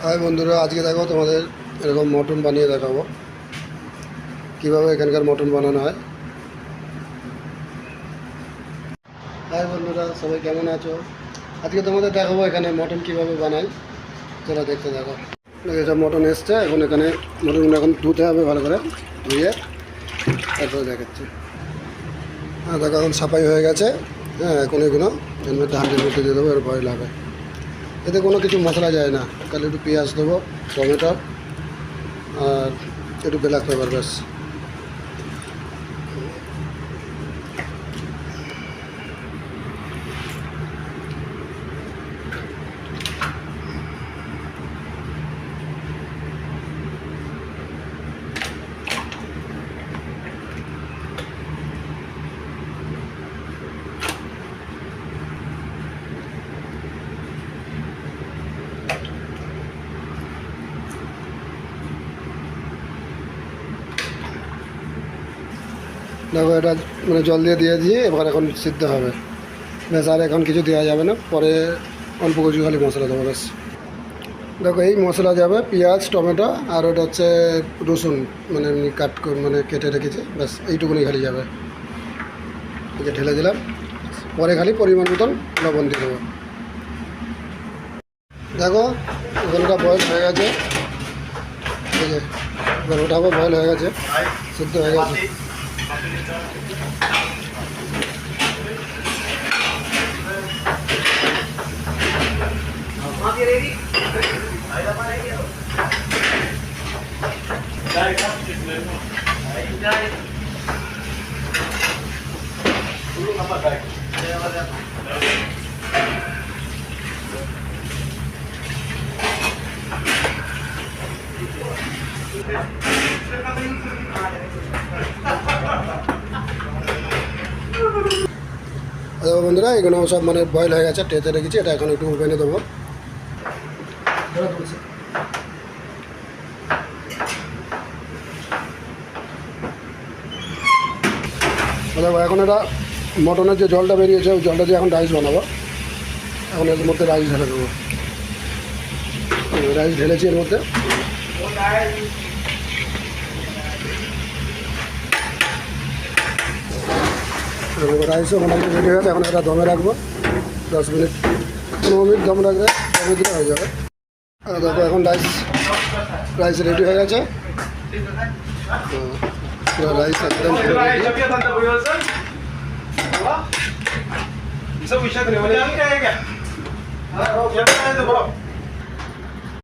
High বন্ধুরা, আজকে দেখো তোমাদের এরকম মটন বানিয়ে দেখাবো কীভাবে এখানকার মটন বানানো হয়। হাই বন্ধুরা, সবাই কেমন আছো? আজকে তোমাদের দেখাবো এখানে মটন কীভাবে বানাই। চলো দেখতে দেখো। এটা মটন এসছে, এখন এখানে মটনগুলো এখন ধুতে হবে ভালো করে, ধুয়ে তারপরে দেখাচ্ছি। হ্যাঁ দেখো, এখন সাফাই হয়ে গেছে। হ্যাঁ, এখন এগুলো এর মধ্যে হাঁড়ির মধ্যে দিয়ে দেবো, এর ভয় লাগে। এতে কোনো কিছু মশলা যায় না, তাহলে একটু পেঁয়াজ দেবো, টমেটো আর একটু ব্ল্যাক পেপার, ব্যাস। দেখো, এটা মানে জল দিয়ে এবার এখন সিদ্ধ হবে, ব্যাস। আর এখন কিছু দেওয়া যাবে না, পরে অল্প কিছু খালি মশলা দেবো, ব্যাস। দেখো, এই মশলা যাবে পেঁয়াজ, টমেটো আর ওটা হচ্ছে রসুন, মানে এমনি মানে কেটে রেখেছি, ব্যাস। এইটুকুনি খালি যাবে, এই যে ঢেলে দিলাম। পরে খালি পরিমাণ মতন লবণ দিয়ে দেবো। দেখো, ওটা বয়েল হয়ে গেছে, ঠিক আছে। এবার ওটা আবার বয়েল হয়ে গেছে, সিদ্ধ হয়ে গেছে। বন্ধুরা, এগুলো সব মানে বয়েল হয়ে গেছে, টেতে রেখেছি। এটা এখন একটু ওভেনে দেবো। এখন এটা মটনের যে জলটা বেরিয়েছে, ওই জলটা দিয়ে এখন রাইস বানাবো। এখন এর মধ্যে রাইস ঢেলে দেবো। রাইস ঢেলেছি এর মধ্যে। রাইসও মোটামুটি রেডি হয়ে গেছে। এখন এটা দমে রাখবো 10 মিনিট, 15 মিনিট দম রাখলে দমে দিলে হয়ে যাবে। আর দেখো, এখন রাইস রেডি হয়ে গেছে। রাইস একদম রেডি।